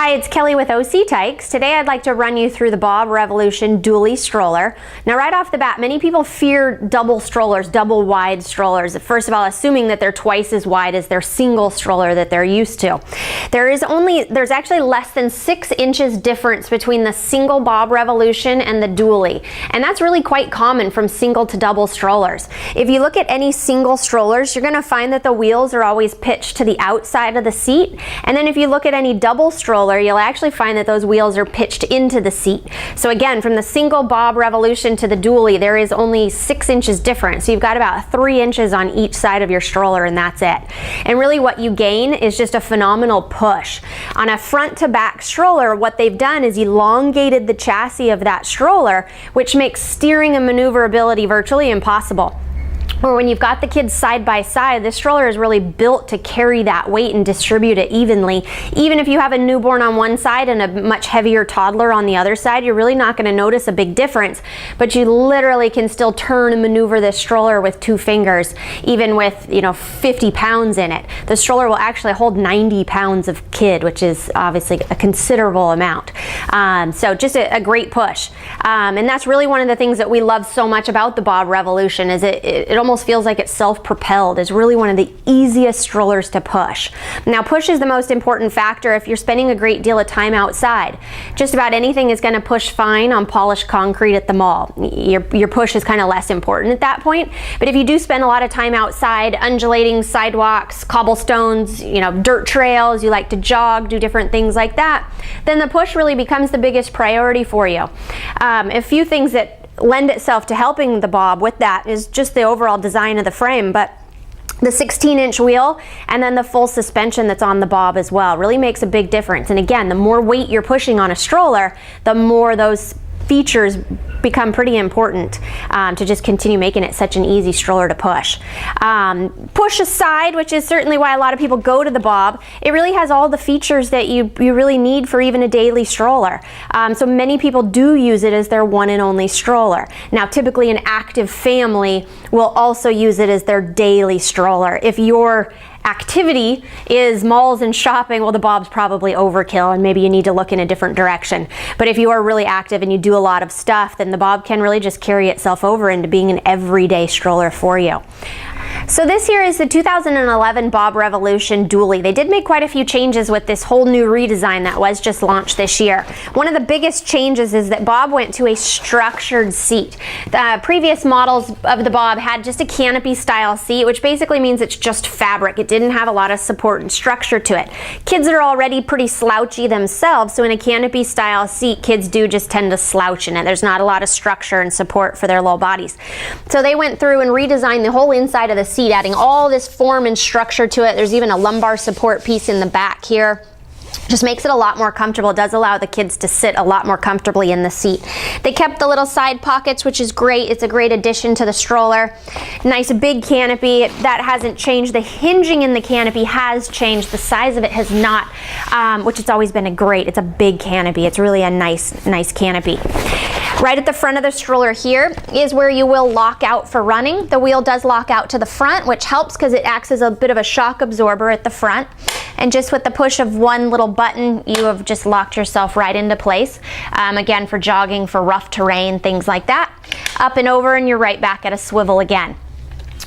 Hi, it's Kelly with OC Tykes. Today I'd like to run you through the Bob Revolution Duallie stroller. Now right off the bat, many people fear double strollers, double wide strollers. First of all, assuming that they're twice as wide as their single stroller that they're used to. There's actually less than 6 inches difference between the single Bob Revolution and the Duallie. And that's really quite common from single to double strollers. If you look at any single strollers, you're gonna find that the wheels are always pitched to the outside of the seat. And then if you look at any double stroller, you'll actually find that those wheels are pitched into the seat. So again, from the single Bob Revolution to the Duallie, there is only 6 inches difference. So you've got about 3 inches on each side of your stroller, and that's it. And really what you gain is just a phenomenal push. On a front to back stroller, what they've done is elongated the chassis of that stroller, which makes steering and maneuverability virtually impossible. Or when you've got the kids side by side, this stroller is really built to carry that weight and distribute it evenly. Even if you have a newborn on one side and a much heavier toddler on the other side, you're really not going to notice a big difference, but you literally can still turn and maneuver this stroller with 2 fingers, even with 50 pounds in it. The stroller will actually hold 90 pounds of kid, which is obviously a considerable amount. So just a great push. And that's really one of the things that we love so much about the Bob Revolution is it almost feels like it's self-propelled. It's really one of the easiest strollers to push. Now push is the most important factor if you're spending a great deal of time outside. Just about anything is going to push fine on polished concrete at the mall. Your push is kind of less important at that point. But if you do spend a lot of time outside, undulating sidewalks, cobblestones, dirt trails, you like to jog, do different things like that, then the push really becomes the biggest priority for you. A few things that lend itself to helping the Bob with that is just the overall design of the frame, but the 16-inch wheel and then the full suspension that's on the Bob as well really makes a big difference. And again, the more weight you're pushing on a stroller, the more those features become pretty important to just continue making it such an easy stroller to push. Push aside, which is certainly why a lot of people go to the Bob, it really has all the features that you really need for even a daily stroller. So many people do use it as their one and only stroller. Now typically an active family will also use it as their daily stroller. If your activity is malls and shopping, well, the Bob's probably overkill and maybe you need to look in a different direction. But if you are really active and you do a lot of stuff, then the Bob can really just carry itself over into being an everyday stroller for you. So this here is the 2011 Bob Revolution Duallie. They did make quite a few changes with this whole new redesign that was just launched this year. One of the biggest changes is that Bob went to a structured seat. The previous models of the Bob had just a canopy style seat, which basically means it's just fabric. It didn't have a lot of support and structure to it. Kids are already pretty slouchy themselves, so in a canopy style seat, kids do just tend to slouch in it. There's not a lot of structure and support for their low bodies. So they went through and redesigned the whole inside of the seat, adding all this form and structure to it. There's even a lumbar support piece in the back here. Just makes it a lot more comfortable. It does allow the kids to sit a lot more comfortably in the seat. They kept the little side pockets, which is great. It's a great addition to the stroller. Nice big canopy. That hasn't changed. The hinging in the canopy has changed. The size of it has not, which has always been it's a big canopy. It's really a nice canopy. Right at the front of the stroller here is where you will lock out for running. The wheel does lock out to the front, which helps because it acts as a bit of a shock absorber at the front. And just with the push of one little button, you have just locked yourself right into place. Again, for jogging, for rough terrain, things like that. Up and over, and you're right back at a swivel again.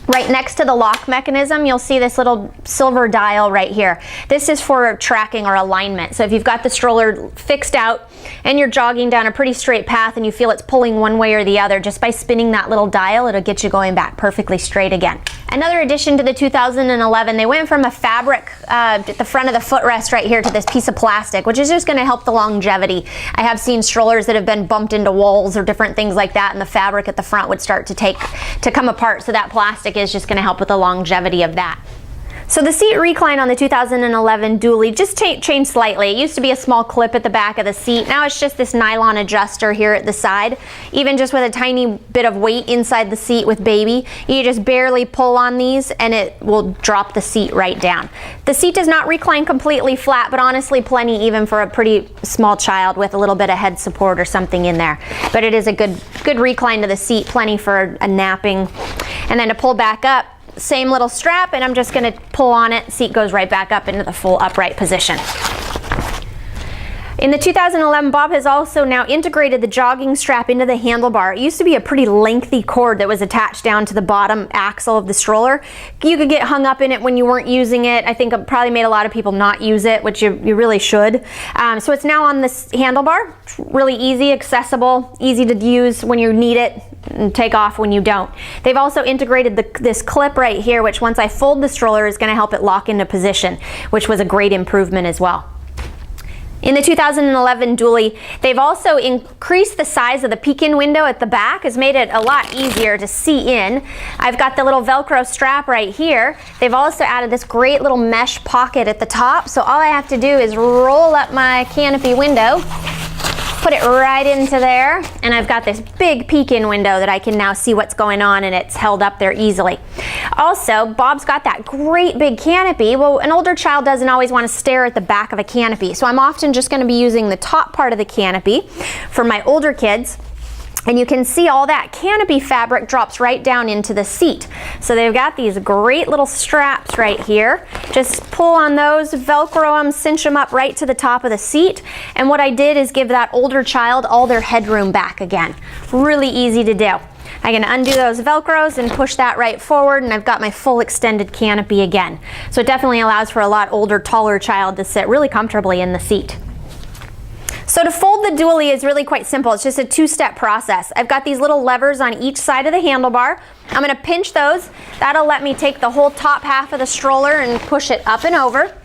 Right next to the lock mechanism, you'll see this little silver dial right here. This is for tracking or alignment. So if you've got the stroller fixed out and you're jogging down a pretty straight path and you feel it's pulling one way or the other, just by spinning that little dial, it'll get you going back perfectly straight again. Another addition to the 2011, they went from a fabric at the front of the footrest right here to this piece of plastic, which is just going to help the longevity. I have seen strollers that have been bumped into walls or different things like that, and the fabric at the front would start to come apart. So that plastic is just going to help with the longevity of that. So the seat recline on the 2011 Duallie just changed slightly. It used to be a small clip at the back of the seat. Now it's just this nylon adjuster here at the side. Even just with a tiny bit of weight inside the seat with baby, you just barely pull on these and it will drop the seat right down. The seat does not recline completely flat, but honestly plenty even for a pretty small child with a little bit of head support or something in there. But it is a good recline to the seat, plenty for a napping. And then to pull back up, same little strap, and I'm just going to pull on it. Seat goes right back up into the full upright position. In the 2011, Bob has also now integrated the jogging strap into the handlebar. It used to be a pretty lengthy cord that was attached down to the bottom axle of the stroller. You could get hung up in it when you weren't using it. I think it probably made a lot of people not use it, which you really should. So it's now on this handlebar. It's really easy, accessible, easy to use when you need it, and take off when you don't. They've also integrated this clip right here, which once I fold the stroller is going to help it lock into position, which was a great improvement as well. In the 2011 Duallie, they've also increased the size of the peek-in window at the back, has made it a lot easier to see in. I've got the little Velcro strap right here. They've also added this great little mesh pocket at the top, so all I have to do is roll up my canopy window, put it right into there, and I've got this big peek-in window that I can now see what's going on, and it's held up there easily. Also, Bob's got that great big canopy. Well, an older child doesn't always want to stare at the back of a canopy, so I'm often just going to be using the top part of the canopy for my older kids. And you can see all that canopy fabric drops right down into the seat. So they've got these great little straps right here. Just pull on those, Velcro them, cinch them up right to the top of the seat. And what I did is give that older child all their headroom back again. Really easy to do. I can undo those Velcros and push that right forward, and I've got my full extended canopy again. So it definitely allows for a lot older, taller child to sit really comfortably in the seat. So to fold the Duallie is really quite simple. It's just a two-step process. I've got these little levers on each side of the handlebar. I'm going to pinch those. That'll let me take the whole top half of the stroller and push it up and over.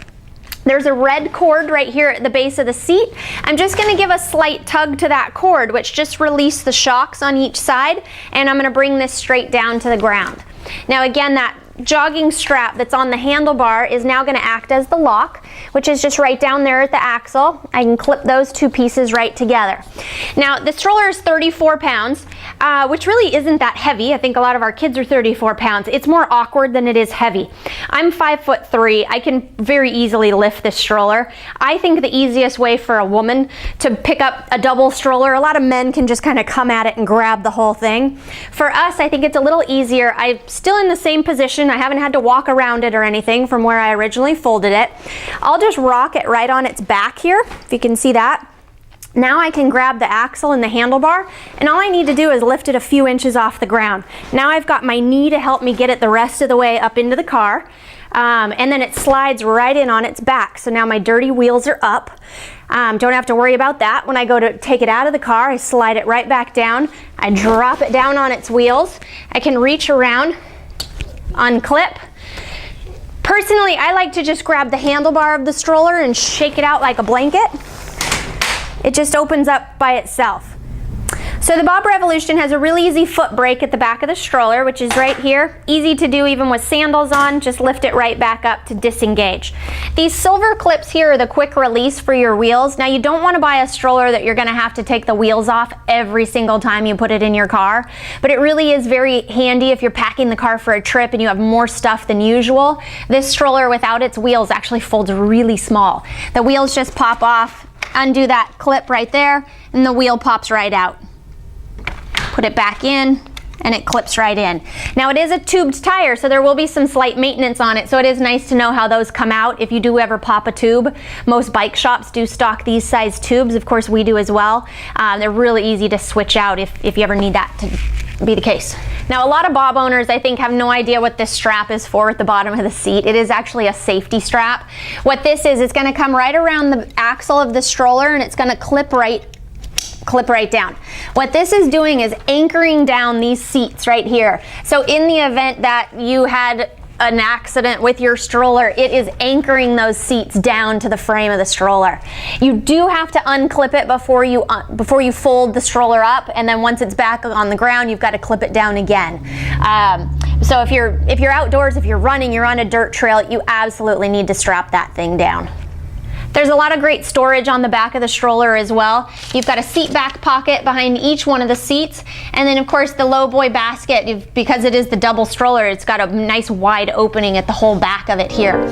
There's a red cord right here at the base of the seat. I'm just going to give a slight tug to that cord, which just release the shocks on each side, and I'm going to bring this straight down to the ground. Now again, that jogging strap that's on the handlebar is now going to act as the lock, which is just right down there at the axle. I can clip those two pieces right together. Now the stroller is 34 pounds, which really isn't that heavy. I think a lot of our kids are 34 pounds. It's more awkward than it is heavy. I'm 5'3". I can very easily lift this stroller. I think the easiest way for a woman to pick up a double stroller, a lot of men can just kind of come at it and grab the whole thing. For us, I think it's a little easier. I'm still in the same position. I haven't had to walk around it or anything from where I originally folded it. I'll just rock it right on its back here, if you can see that. Now I can grab the axle and the handlebar, and all I need to do is lift it a few inches off the ground. Now I've got my knee to help me get it the rest of the way up into the car, and then it slides right in on its back. So now my dirty wheels are up. Don't have to worry about that. When I go to take it out of the car, I slide it right back down. I drop it down on its wheels. I can reach around, unclip. Personally, I like to just grab the handlebar of the stroller and shake it out like a blanket. It just opens up by itself. So the Bob Revolution has a really easy foot brake at the back of the stroller, which is right here. Easy to do even with sandals on. Just lift it right back up to disengage. These silver clips here are the quick release for your wheels. Now you don't want to buy a stroller that you're going to have to take the wheels off every single time you put it in your car, but it really is very handy if you're packing the car for a trip and you have more stuff than usual. This stroller without its wheels actually folds really small. The wheels just pop off, undo that clip right there, and the wheel pops right out. Put it back in, and it clips right in. Now it is a tubed tire, so there will be some slight maintenance on it, so it is nice to know how those come out if you do ever pop a tube. Most bike shops do stock these size tubes. Of course, we do as well. They're really easy to switch out if you ever need that to be the case. Now a lot of Bob owners, I think, have no idea what this strap is for at the bottom of the seat. It is actually a safety strap. What this is, it's going to come right around the axle of the stroller, and it's going to clip right down. What this is doing is anchoring down these seats right here. So in the event that you had an accident with your stroller, it is anchoring those seats down to the frame of the stroller. You do have to unclip it before you fold the stroller up, and then once it's back on the ground, you've got to clip it down again. So if you're outdoors, if you're running, you're on a dirt trail, you absolutely need to strap that thing down. There's a lot of great storage on the back of the stroller as well. You've got a seat back pocket behind each one of the seats, and then of course the low boy basket, because it is the double stroller, it's got a nice wide opening at the whole back of it here.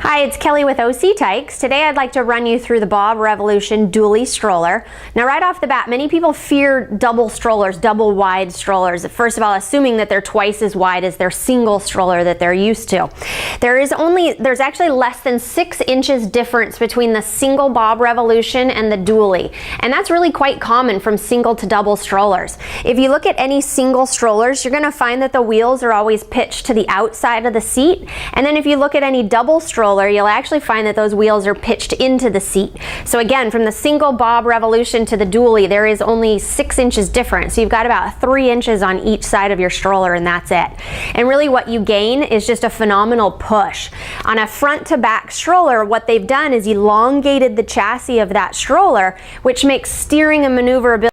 Hi, Hi, it's Kelly with OC Tykes. Today I'd like to run you through the Bob Revolution Duallie stroller. Now right off the bat, many people fear double strollers, double wide strollers. First of all, assuming that they're twice as wide as their single stroller that they're used to. There's actually less than 6 inches difference between the single Bob Revolution and the Duallie. And that's really quite common from single to double strollers. If you look at any single strollers, you're gonna find that the wheels are always pitched to the outside of the seat. And then if you look at any double stroller, you'll actually find that those wheels are pitched into the seat. So again, from the single Bob Revolution to the Duallie, there is only 6 inches difference. So you've got about 3 inches on each side of your stroller, and that's it. And really what you gain is just a phenomenal push. On a front to back stroller, what they've done is elongated the chassis of that stroller, which makes steering and maneuverability